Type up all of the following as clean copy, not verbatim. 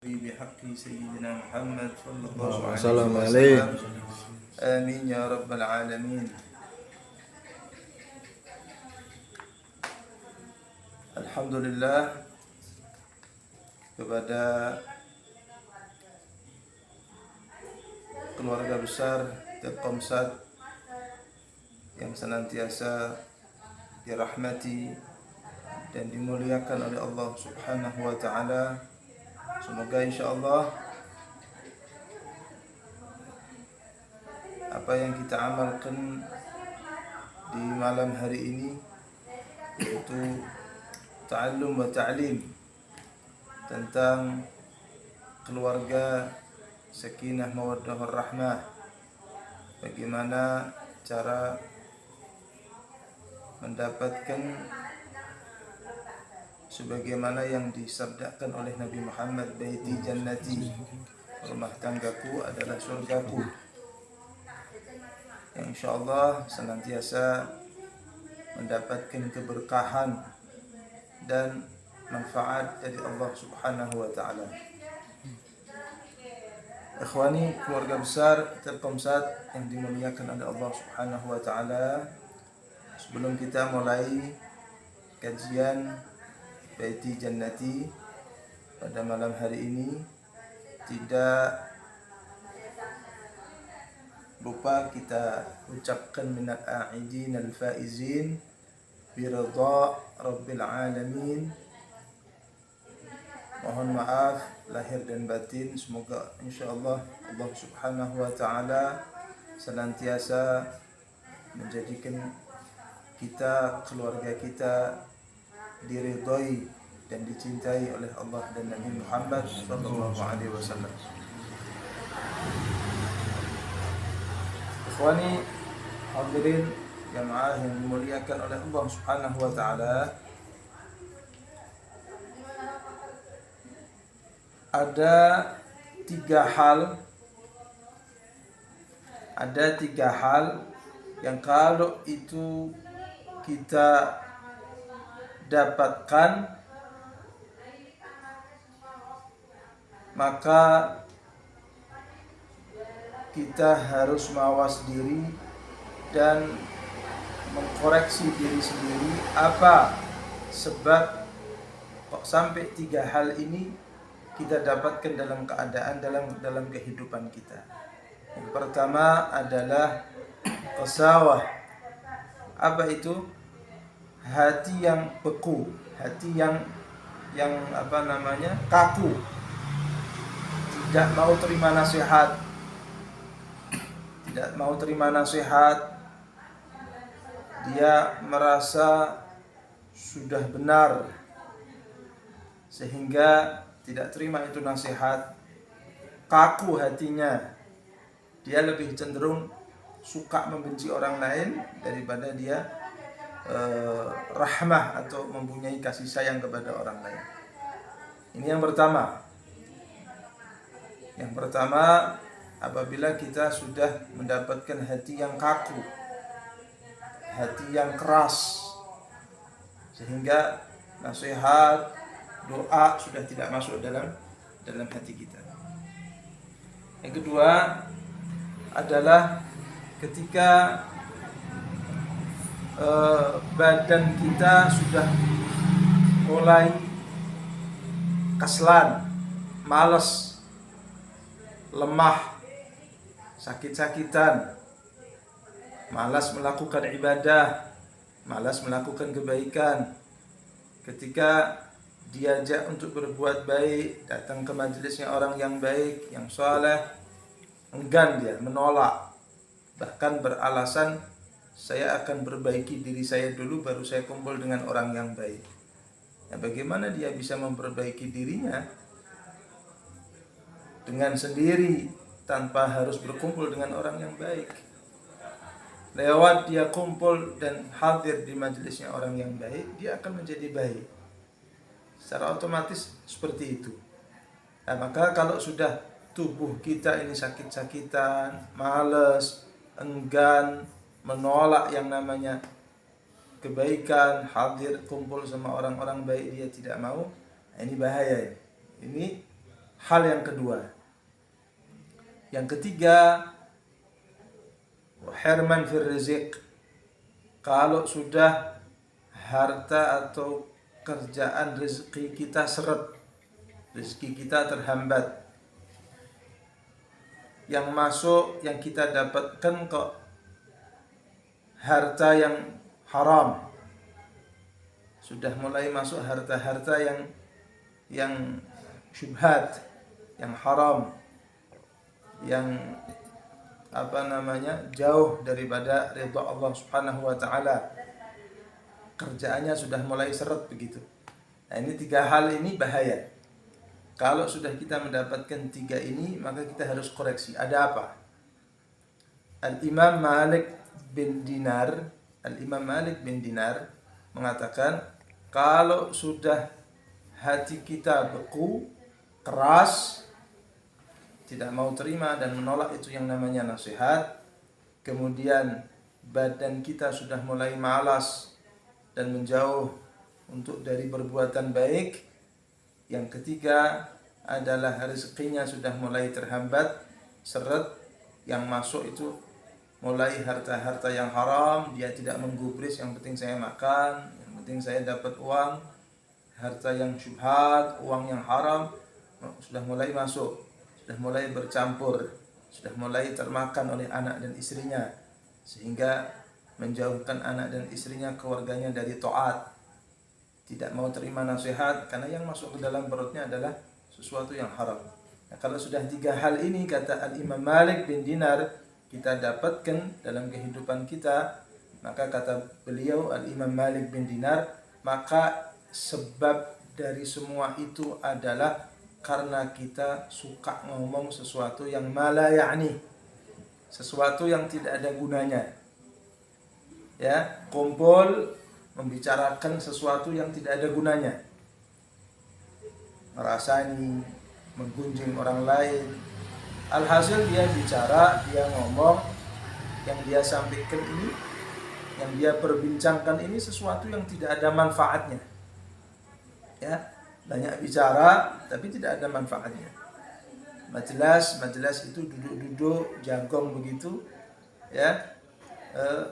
بحق سيدنا محمد صلى الله عليه السلام عليكم. وسلم. آمين يا رب العالمين. Alhamdulillah kepada keluarga besar Telkomsat yang senantiasa dirahmati dan dimuliakan oleh Allah Subhanahu wa taala. Semoga insyaallah apa yang kita amalkan di malam hari ini, yaitu ta'allum wa ta'lim tentang keluarga sakinah mawaddah warahmah, bagaimana cara mendapatkan sebagaimana yang disabdakan oleh Nabi Muhammad, baiti jannati, rumah tanggaku adalah surgaku, yang insyaallah senantiasa mendapatkan keberkahan dan manfaat dari Allah Subhanahu wa taala. Ikhwani, keluarga besar Telkomsat yang dimuliakan oleh Allah Subhanahu wa taala, sebelum kita mulai kajian Baiti Jannati pada malam hari ini, tidak lupa kita ucapkan minal a'idin al-faizin biridha rabbil alamin. Mohon maaf lahir dan batin. Semoga insyaallah Allah Subhanahu wa taala senantiasa menjadikan kita, keluarga kita diridhai dan dicintai oleh Allah dan Nabi Muhammad sallallahu alaihi wasallam. Ikhwani hadirin jamaah yang dimuliakan oleh Allah Subhanahu wa taala, ada tiga hal yang kalau itu kita dapatkan, maka kita harus mawas diri dan mengkoreksi diri sendiri. Apa sebab kok sampai tiga hal ini kita dapatkan dalam keadaan dalam kehidupan kita? Yang pertama adalah qasawah. Apa itu? Hati yang beku, hati yang kaku, tidak mau terima nasihat, dia merasa sudah benar sehingga tidak terima itu nasihat. Kaku hatinya, dia lebih cenderung suka membenci orang lain daripada dia rahmah atau mempunyai kasih sayang kepada orang lain. Ini yang pertama. Yang pertama, apabila kita sudah mendapatkan hati yang kaku, hati yang keras, sehingga nasihat, doa sudah tidak masuk dalam hati kita. Yang kedua adalah ketika badan kita sudah mulai kaslan, malas, lemah, sakit-sakitan, malas melakukan ibadah, malas melakukan kebaikan. Ketika diajak untuk berbuat baik, datang ke majelisnya orang yang baik, yang saleh, enggan dia, menolak, bahkan beralasan saya akan perbaiki diri saya dulu baru saya kumpul dengan orang yang baik. Nah, bagaimana dia bisa memperbaiki dirinya dengan sendiri tanpa harus berkumpul dengan orang yang baik? Lewat dia kumpul dan hadir di majelisnya orang yang baik, dia akan menjadi baik secara otomatis seperti itu. Nah, maka kalau sudah tubuh kita ini sakit-sakitan, malas, enggan, menolak yang namanya kebaikan, hadir kumpul sama orang-orang baik dia tidak mau, nah ini bahaya. Ini hal yang kedua. Yang ketiga, hirman fil rizq. Kalau sudah harta atau kerjaan rezeki kita seret, rezeki kita terhambat, yang masuk, yang kita dapatkan kok harta yang haram, sudah mulai masuk harta-harta yang syubhat, yang haram, yang jauh daripada ridha Allah Subhanahu wa taala. Kerjaannya sudah mulai seret begitu. Nah, ini tiga hal ini bahaya. Kalau sudah kita mendapatkan tiga ini, maka kita harus koreksi. Ada apa? Al-Imam Malik bin Dinar mengatakan, kalau sudah hati kita beku, keras, tidak mau terima dan menolak itu yang namanya nasihat, kemudian badan kita sudah mulai malas dan menjauh untuk dari perbuatan baik. Yang ketiga adalah rezekinya sudah mulai terhambat, seret, yang masuk itu mulai harta-harta yang haram, dia tidak menggubris, yang penting saya makan, yang penting saya dapat uang. Harta yang syubhat, uang yang haram sudah mulai masuk, sudah mulai bercampur, sudah mulai termakan oleh anak dan istrinya, sehingga menjauhkan anak dan istrinya, keluarganya dari taat. Tidak mau terima nasihat karena yang masuk ke dalam perutnya adalah sesuatu yang haram. Nah, kalau sudah tiga hal ini, kata Al-Imam Malik bin Dinar, kita dapatkan dalam kehidupan kita, maka kata beliau Al-Imam Malik bin Dinar, maka sebab dari semua itu adalah karena kita suka ngomong sesuatu yang mala ya'ni, sesuatu yang tidak ada gunanya. Ya, kumpul membicarakan sesuatu yang tidak ada gunanya, merasani, menggunjing orang lain. Alhasil dia bicara, dia ngomong, yang dia sampaikan ini, yang dia perbincangkan ini sesuatu yang tidak ada manfaatnya. Ya, banyak bicara tapi tidak ada manfaatnya. Majelis itu duduk-duduk jagong begitu, ya,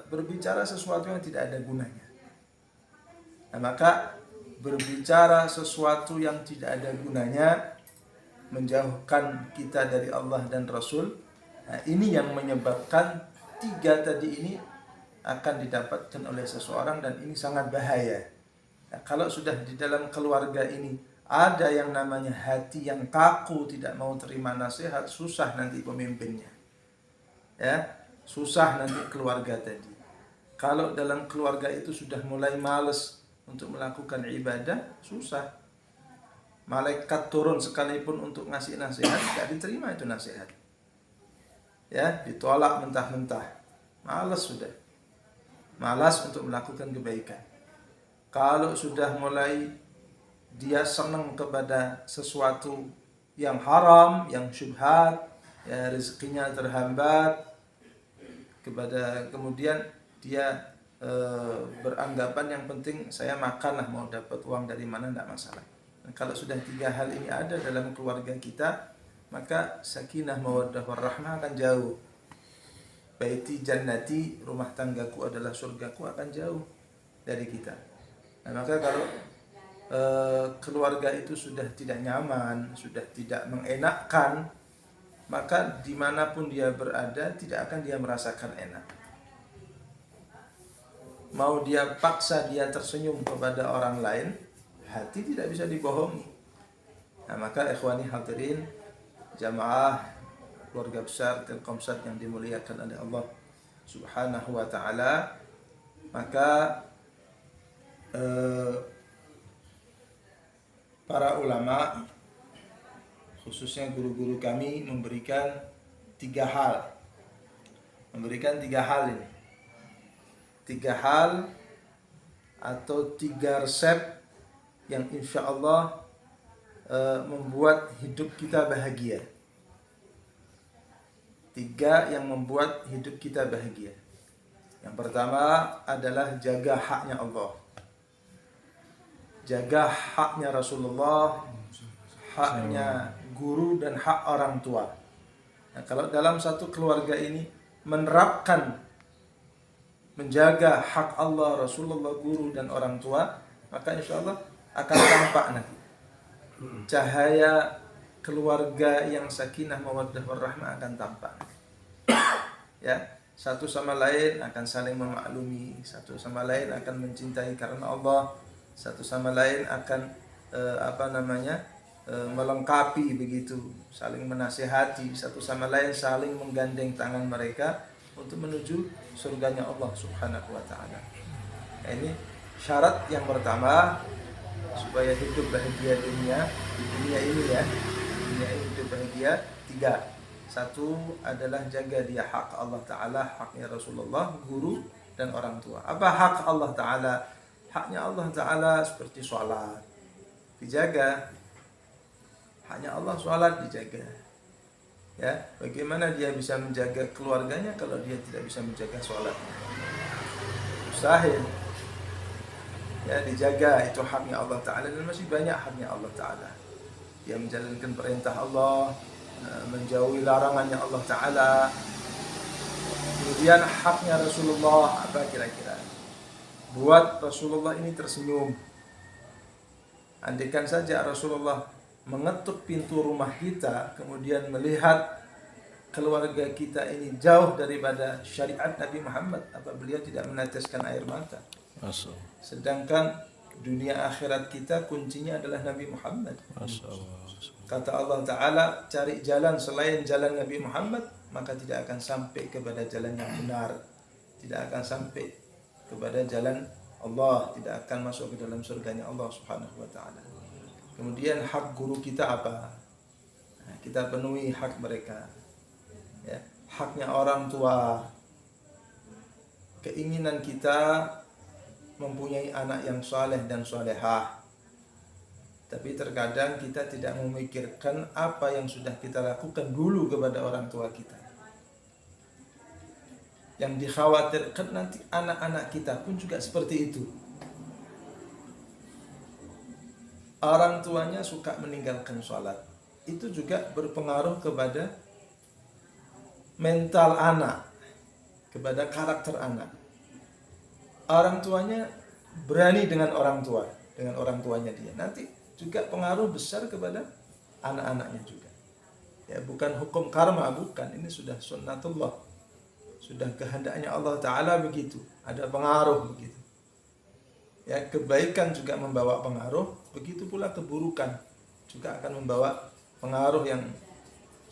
berbicara sesuatu yang tidak ada gunanya. Nah, maka berbicara sesuatu yang tidak ada gunanya menjauhkan kita dari Allah dan Rasul. Nah, ini yang menyebabkan tiga tadi ini akan didapatkan oleh seseorang, dan ini sangat bahaya. Nah, kalau sudah di dalam keluarga ini ada yang namanya hati yang kaku, tidak mau terima nasihat, susah nanti pemimpinnya. Ya, susah nanti keluarga tadi. Kalau dalam keluarga itu sudah mulai males untuk melakukan ibadah, susah. Malaikat turun sekalipun untuk ngasih nasihat, tidak diterima itu nasihat. Ya, ditolak mentah-mentah. Malas sudah. Malas untuk melakukan kebaikan. Kalau sudah mulai dia senang kepada sesuatu yang haram, yang syubhat, ya, rezekinya terhambat, kemudian dia beranggapan yang penting saya makan lah, mau dapat uang dari mana tidak masalah. Dan kalau sudah tiga hal ini ada dalam keluarga kita, maka sakinah mawaddah warahmah akan jauh. Baiti jannati, rumah tanggaku adalah surgaku, akan jauh dari kita. Nah, maka kalau keluarga itu sudah tidak nyaman, sudah tidak mengenakkan, maka dimanapun dia berada tidak akan dia merasakan enak. Mau dia paksa dia tersenyum kepada orang lain, hati tidak bisa dibohongi. Nah, maka ikhwani hadirin jamaah keluarga besar Telkomsat yang dimuliakan oleh Allah Subhanahu wa taala, maka para ulama, khususnya guru-guru kami, memberikan tiga hal ini. Tiga hal atau tiga resep yang insya Allah membuat hidup kita bahagia. Tiga yang membuat hidup kita bahagia. Yang pertama adalah jaga haknya Allah, jaga haknya Rasulullah, haknya guru dan hak orang tua. Nah, kalau dalam satu keluarga ini menerapkan menjaga hak Allah, Rasulullah, guru dan orang tua, maka insya Allah akan tampak nanti cahaya keluarga yang sakinah mawaddah warahmah akan tampak. Ya, satu sama lain akan saling memaklumi, satu sama lain akan mencintai karena Allah, satu sama lain akan melengkapi begitu, saling menasihati, satu sama lain saling menggandeng tangan mereka untuk menuju surganya Allah Subhanahu wa taala. Nah, ini syarat yang pertama supaya hidup bahagia di dunia ini ya. Dunia ini hidup bahagia 3. Satu adalah jaga dia hak Allah Ta'ala, haknya Rasulullah, guru, dan orang tua. Apa hak Allah Ta'ala? Haknya Allah Ta'ala seperti sholat, dijaga. Haknya Allah sholat dijaga. Ya, bagaimana dia bisa menjaga keluarganya kalau dia tidak bisa menjaga sholatnya? Mustahil. Ya, dijaga, itu haknya Allah Ta'ala, dan masih banyak haknya Allah Ta'ala. Dia menjalankan perintah Allah, menjauhi larangannya Allah Ta'ala. Kemudian haknya Rasulullah, apa kira-kira? Buat Rasulullah ini tersenyum. Andaikan saja Rasulullah mengetuk pintu rumah kita, kemudian melihat keluarga kita ini jauh daripada syariat Nabi Muhammad, apa beliau tidak meneteskan air mata? Sedangkan dunia akhirat kita kuncinya adalah Nabi Muhammad. Kata Allah Ta'ala, cari jalan selain jalan Nabi Muhammad, maka tidak akan sampai kepada jalan yang benar, tidak akan sampai kepada jalan Allah, tidak akan masuk ke dalam surganya Allah Subhanahu wa Ta'ala. Kemudian hak guru kita apa? Nah, kita penuhi hak mereka. Ya, haknya orang tua. Keinginan kita mempunyai anak yang saleh dan salehah. Tapi terkadang kita tidak memikirkan apa yang sudah kita lakukan dulu kepada orang tua kita. Yang dikhawatirkan nanti anak-anak kita pun juga seperti itu. Orang tuanya suka meninggalkan sholat. Itu juga berpengaruh kepada mental anak, kepada karakter anak. Orang tuanya berani dengan orang tua, dengan orang tuanya dia. Nanti juga pengaruh besar kepada anak-anaknya juga. Ya, bukan hukum karma, bukan. Ini sudah sunnatullah. Sudah kehendaknya Allah Ta'ala begitu. Ada pengaruh begitu. Ya, kebaikan juga membawa pengaruh, begitu pula keburukan juga akan membawa pengaruh yang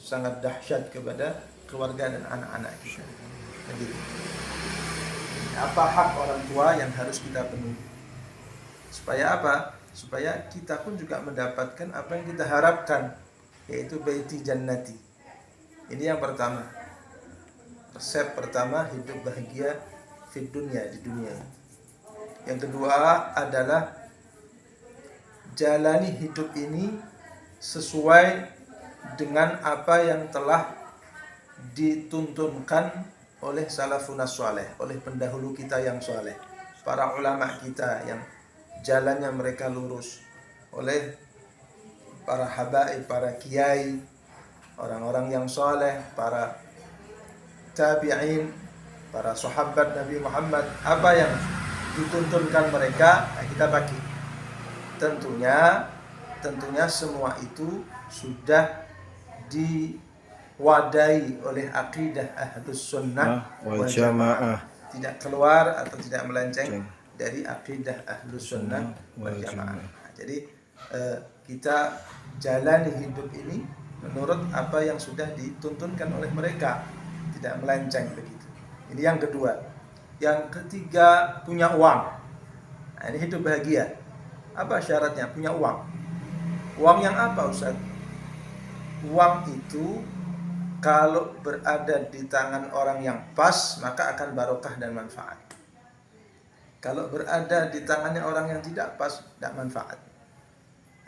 sangat dahsyat kepada keluarga dan anak-anak kita. Jadi, apa hak orang tua yang harus kita penuhi? Supaya apa? Supaya kita pun juga mendapatkan apa yang kita harapkan, yaitu baiti jannati. Ini yang pertama. Resep pertama hidup bahagia di dunia. Yang kedua adalah jalani hidup ini sesuai dengan apa yang telah dituntunkan oleh salafunnas saleh, oleh pendahulu kita yang saleh, para ulama kita yang jalannya mereka lurus, oleh para habaib, para kiai, orang-orang yang saleh, para tabi'in, para sahabat Nabi Muhammad. Apa yang dituntunkan mereka, kita pakai. Tentunya semua itu sudah diwadahi oleh akidah Ahlus Sunnah wal Jamaah. Tidak keluar atau tidak melenceng dari akidah Ahlus Sunnah wal Jamaah. Jadi kita jalani hidup ini menurut apa yang sudah dituntunkan oleh mereka, tidak melenceng begitu. Ini yang kedua. Yang ketiga, punya uang. Nah, ini hidup bahagia. Apa syaratnya? Punya uang. Uang yang apa, Ustaz? Uang itu kalau berada di tangan orang yang pas, maka akan barokah dan manfaat. Kalau berada di tangannya orang yang tidak pas, tidak manfaat.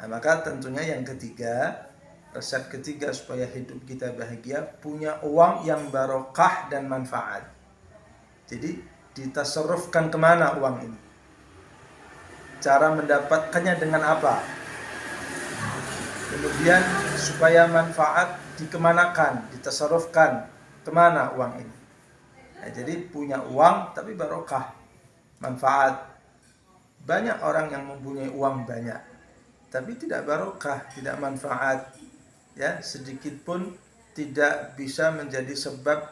Nah, maka tentunya yang ketiga, resep ketiga supaya hidup kita bahagia, punya uang yang barokah dan manfaat. Jadi ditasarrufkan kemana uang ini? Cara mendapatkannya dengan apa? Kemudian supaya manfaat dikemanakan, ditasarufkan kemana uang ini. Nah, jadi punya uang tapi barokah, manfaat. Banyak orang yang mempunyai uang banyak, tapi tidak barokah, tidak manfaat. Ya, sedikit pun tidak bisa menjadi sebab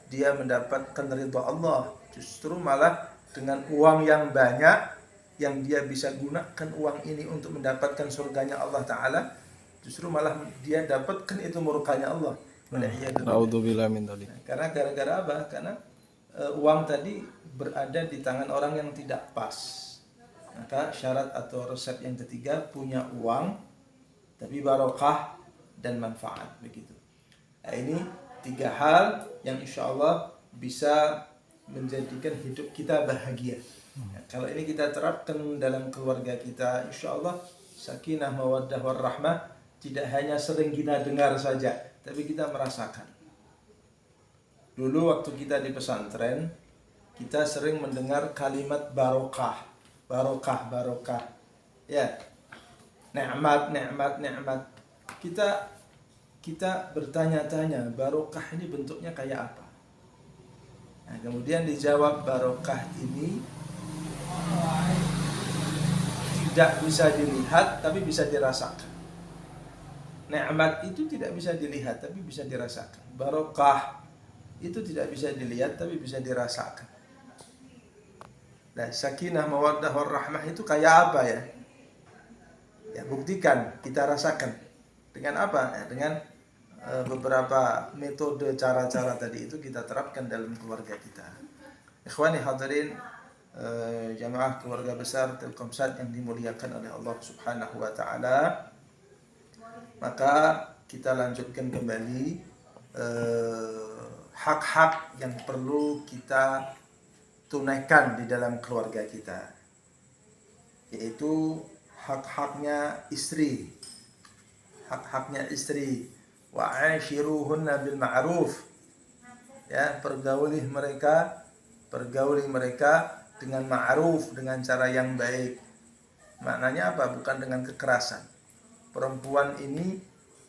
dia mendapatkan ridha Allah. Justru malah dengan uang yang banyak yang dia bisa gunakan uang ini untuk mendapatkan surganya Allah Ta'ala, justru malah dia dapatkan itu murkanya Allah. Naudzubillah min dzalik. Karena gara-gara apa? Karena uang tadi berada di tangan orang yang tidak pas. Maka syarat atau resep yang ketiga, punya uang tapi barokah dan manfaat, begitu. Nah, ini 3 hal yang insya Allah bisa menjadikan hidup kita bahagia. Nah, kalau ini kita terapkan dalam keluarga kita, insya Allah sakinah mawaddah warahmah tidak hanya sering kita dengar saja, tapi kita merasakan. Dulu waktu kita di pesantren, kita sering mendengar kalimat barokah, barokah, barokah. Ya, nikmat, nikmat, nikmat. Kita bertanya-tanya, barokah ini bentuknya kayak apa? Nah, kemudian dijawab, barokah ini tidak bisa dilihat tapi bisa dirasakan. Nikmat itu tidak bisa dilihat tapi bisa dirasakan. Barokah itu tidak bisa dilihat tapi bisa dirasakan. Nah, sakinah mawaddah warahmah itu kayak apa ya? Ya, buktikan, kita rasakan. Dengan apa? Ya, dengan beberapa metode, cara-cara tadi itu kita terapkan dalam keluarga kita. Ikhwani hadirin, jamaah keluarga besar Telkomsat yang dimuliakan oleh Allah Subhanahu wa taala. Maka kita lanjutkan kembali hak-hak yang perlu kita tunaikan di dalam keluarga kita, yaitu hak-haknya istri. Hak-haknya istri, wa ashiruhunna bil ma'ruf. Ya, pergauli mereka dengan ma'ruf, dengan cara yang baik. Maknanya apa? Bukan dengan kekerasan. Perempuan ini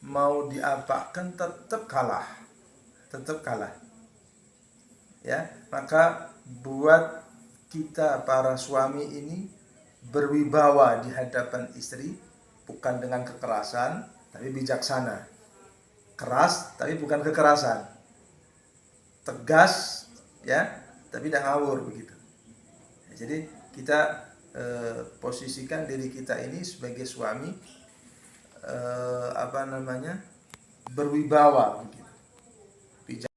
mau diapakan tetap kalah. Tetap kalah. Ya, maka buat kita para suami ini berwibawa di hadapan istri, bukan dengan kekerasan tapi bijaksana. Keras tapi bukan kekerasan. Tegas ya, tapi tidak ngawur, begitu. Jadi kita posisikan diri kita ini sebagai suami berwibawa, begitu.